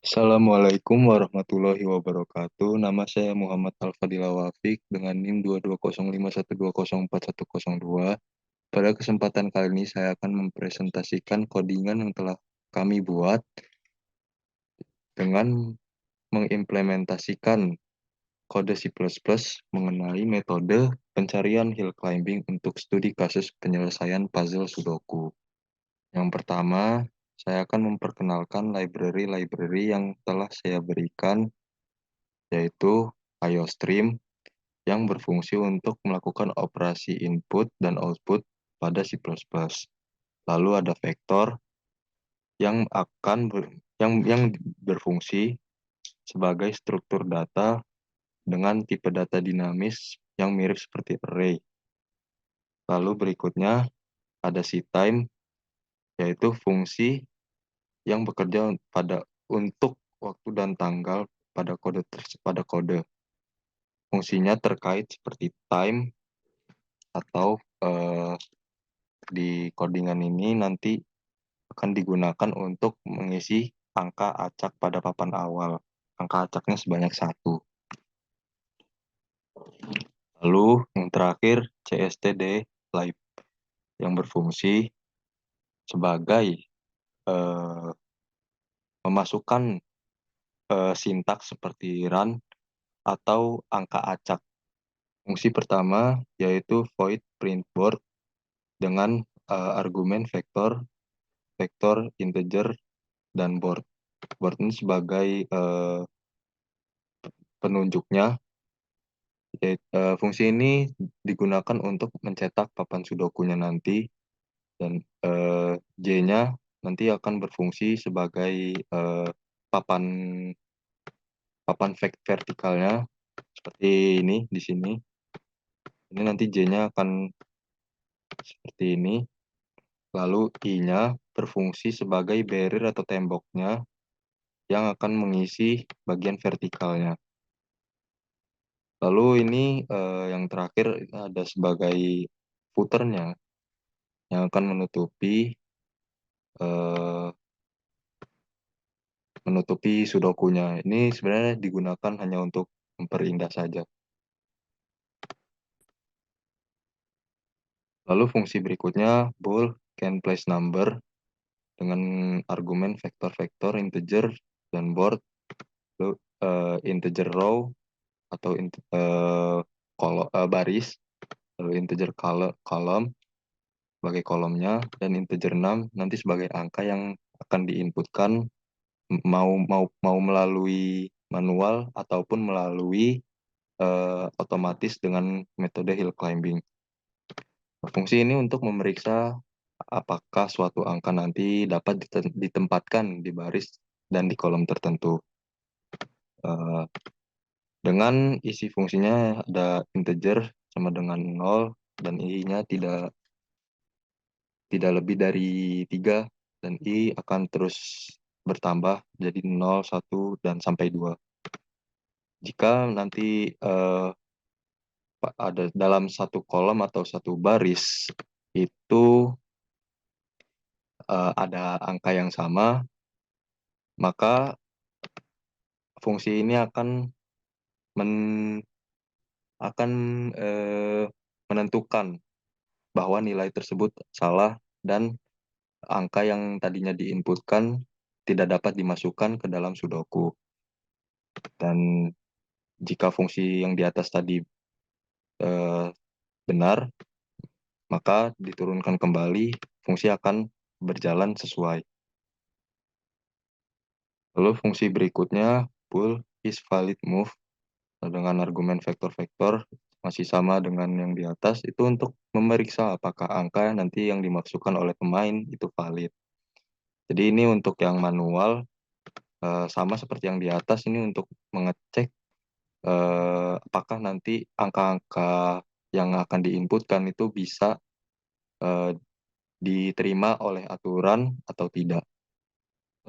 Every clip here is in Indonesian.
Assalamualaikum warahmatullahi wabarakatuh. Nama saya Muhammad Al-Fadila Wafik dengan NIM 22051204102. Pada kesempatan kali ini saya akan mempresentasikan codingan yang telah kami buat dengan mengimplementasikan kode C++ mengenai metode pencarian hill climbing untuk studi kasus penyelesaian puzzle Sudoku. Yang pertama, saya akan memperkenalkan library-library yang telah saya berikan, yaitu IOStream yang berfungsi untuk melakukan operasi input dan output pada C++. Lalu ada vektor yang berfungsi sebagai struktur data dengan tipe data dinamis yang mirip seperti array. Lalu berikutnya ada ctime, yaitu fungsi yang bekerja untuk waktu dan tanggal pada kode. Fungsinya terkait seperti time atau di codingan ini nanti akan digunakan untuk mengisi angka acak pada papan awal. Angka acaknya sebanyak 1. Lalu yang terakhir CSTD Live yang berfungsi sebagai memasukkan sintaks seperti run atau angka acak. Fungsi pertama yaitu void print board dengan argumen vektor, integer, dan board. Board ini sebagai penunjuknya. Fungsi ini digunakan untuk mencetak papan sudokunya nanti, dan J-nya nanti akan berfungsi sebagai papan vertikalnya seperti ini di sini. Ini nanti J-nya akan seperti ini. Lalu I-nya berfungsi sebagai barrier atau temboknya yang akan mengisi bagian vertikalnya. Lalu ini yang terakhir ada sebagai footernya yang akan menutupi sudokunya. Ini sebenarnya digunakan hanya untuk memperindah saja. Lalu fungsi berikutnya bool can place number dengan argumen vektor-vektor integer dan board. Lalu integer row atau baris, lalu integer column sebagai kolomnya, dan integer 6 nanti sebagai angka yang akan diinputkan mau melalui manual ataupun melalui otomatis dengan metode hill climbing. Fungsi ini untuk memeriksa apakah suatu angka nanti dapat ditempatkan di baris dan di kolom tertentu. Dengan isi fungsinya ada integer sama dengan 0 dan i-nya tidak lebih dari 3, dan i akan terus bertambah jadi 0, 1, dan sampai 2. Jika nanti ada dalam satu kolom atau satu baris itu ada angka yang sama, maka fungsi ini akan menentukan bahwa nilai tersebut salah dan angka yang tadinya diinputkan tidak dapat dimasukkan ke dalam sudoku. Dan jika fungsi yang di atas tadi benar, maka diturunkan kembali, fungsi akan berjalan sesuai. Lalu fungsi berikutnya bool is valid move dengan argumen vektor-vektor masih sama dengan yang di atas, itu untuk memeriksa apakah angka nanti yang dimasukkan oleh pemain itu valid. Jadi ini untuk yang manual, sama seperti yang di atas, ini untuk mengecek apakah nanti angka-angka yang akan diinputkan itu bisa diterima oleh aturan atau tidak.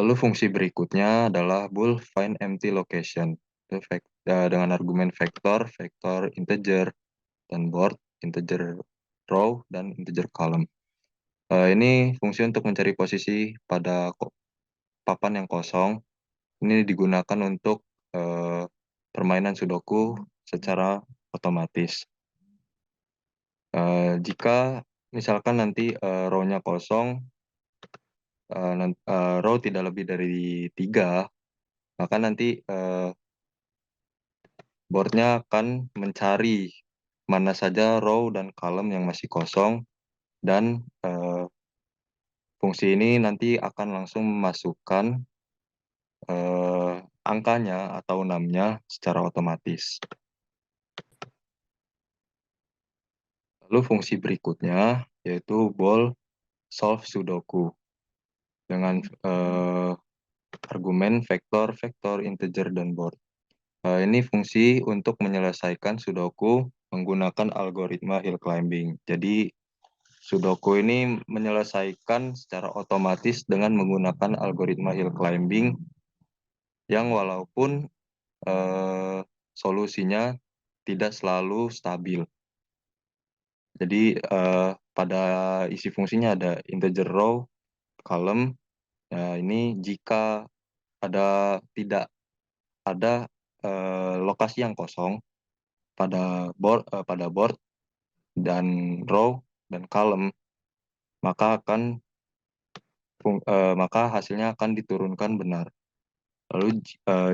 Lalu fungsi berikutnya adalah bool find empty location dengan argumen vektor, integer, dan board, integer row, dan integer column. Ini fungsi untuk mencari posisi pada papan yang kosong ini digunakan untuk permainan Sudoku secara otomatis. Jika misalkan nanti row-nya kosong, row tidak lebih dari 3, maka nanti boardnya akan mencari mana saja row dan column yang masih kosong, dan fungsi ini nanti akan langsung memasukkan angkanya atau namanya secara otomatis. Lalu fungsi berikutnya yaitu ball solve Sudoku dengan argumen vektor, vektor, integer, dan board. Ini fungsi untuk menyelesaikan Sudoku menggunakan algoritma hill climbing. Jadi Sudoku ini menyelesaikan secara otomatis dengan menggunakan algoritma hill climbing yang walaupun solusinya tidak selalu stabil. Jadi pada isi fungsinya ada integer row, column. Ini jika tidak ada lokasi yang kosong pada board dan row dan column, maka hasilnya akan diturunkan benar. Lalu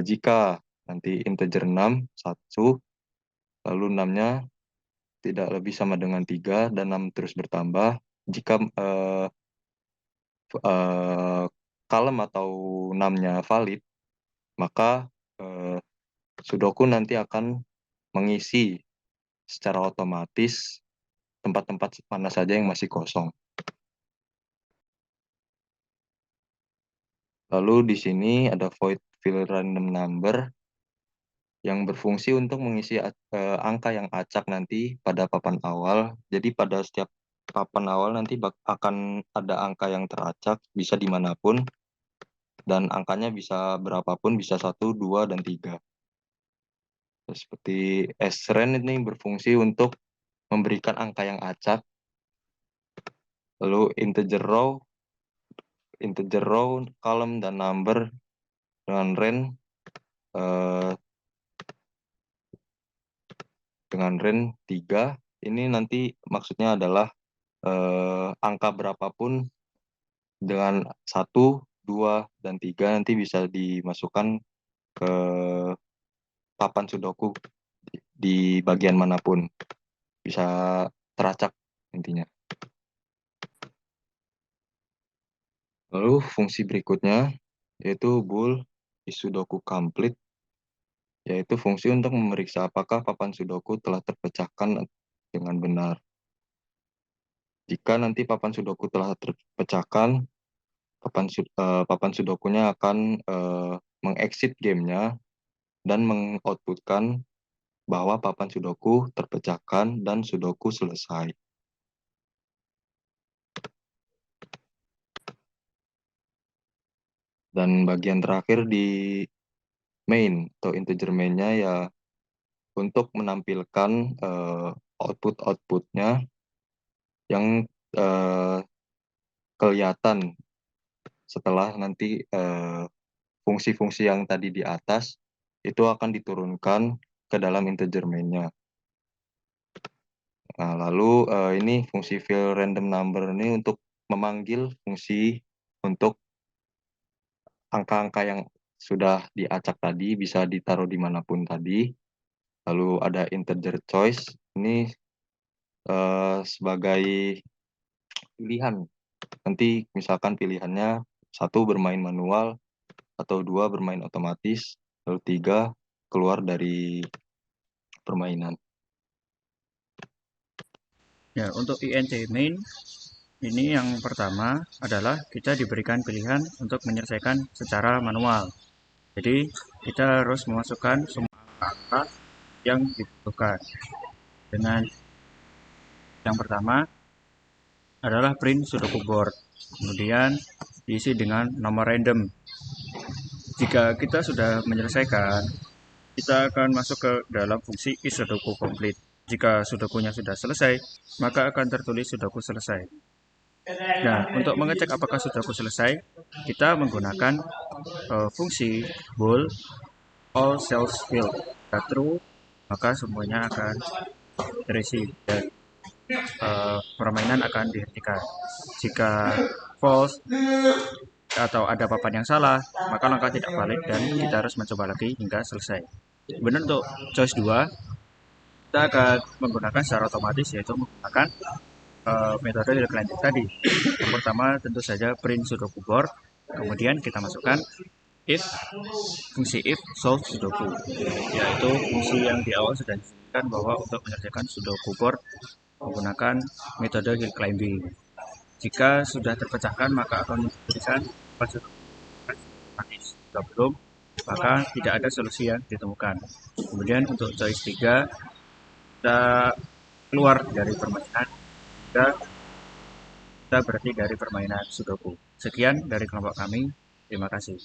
jika nanti integer 6 1, lalu 6-nya tidak lebih sama dengan 3 dan 6 terus bertambah, jika column atau 6-nya valid, maka Sudoku nanti akan mengisi secara otomatis tempat-tempat mana saja yang masih kosong. Lalu di sini ada void fill random number yang berfungsi untuk mengisi angka yang acak nanti pada papan awal. Jadi pada setiap papan awal nanti akan ada angka yang teracak, bisa dimanapun, dan angkanya bisa berapapun, bisa 1, 2, dan 3. Seperti sren ini berfungsi untuk memberikan angka yang acak. Lalu integer row, column, dan number dengan range 3. Ini nanti maksudnya adalah angka berapapun dengan 1, 2, dan 3 nanti bisa dimasukkan ke papan Sudoku di bagian manapun. Bisa teracak intinya. Lalu fungsi berikutnya yaitu bool is Sudoku complete, yaitu fungsi untuk memeriksa apakah papan Sudoku telah terpecahkan dengan benar. Jika nanti papan Sudoku telah terpecahkan, papan Sudokunya akan mengexit gamenya dan mengoutputkan bahwa papan Sudoku terpecahkan dan Sudoku selesai. Dan bagian terakhir di main atau integer main-nya ya untuk menampilkan output-outputnya yang kelihatan setelah nanti fungsi-fungsi yang tadi di atas itu akan diturunkan ke dalam integer main-nya. Nah, lalu ini fungsi fill random number ini untuk memanggil fungsi untuk angka-angka yang sudah diacak tadi bisa ditaruh dimanapun tadi. Lalu ada integer choice, ini sebagai pilihan. Nanti misalkan pilihannya 1 bermain manual, atau 2 bermain otomatis, lalu 3 keluar dari permainan. Ya, untuk INC main ini yang pertama adalah kita diberikan pilihan untuk menyelesaikan secara manual. Jadi kita harus memasukkan semua angka yang dibutuhkan. Dengan yang pertama adalah print Sudoku board, kemudian diisi dengan nomor random. Jika kita sudah menyelesaikan, kita akan masuk ke dalam fungsi is Sudoku complete. Jika Sudokunya sudah selesai, maka akan tertulis Sudoku selesai. Nah, untuk mengecek apakah sudoku selesai, kita menggunakan fungsi bool all cells filled. Jika true, maka semuanya akan terisi dan permainan akan dihentikan. Jika false atau ada papan yang salah, maka langkah tidak valid dan kita harus mencoba lagi hingga selesai. Kemudian untuk choice 2, kita akan menggunakan secara otomatis, yaitu menggunakan metode hill climbing tadi. Yang pertama tentu saja print sudoku board, kemudian kita masukkan if, fungsi if solve sudoku, yaitu fungsi yang di awal sudah disebutkan bahwa untuk menyelesaikan sudoku board menggunakan metode hill climbing. Jika sudah terpecahkan, maka akan tulisan manis. Jika belum, maka tidak ada solusi yang ditemukan. Kemudian untuk choice 3, kita keluar dari permainan, kita berhenti dari permainan sudoku. Sekian dari kelompok kami. Terima kasih.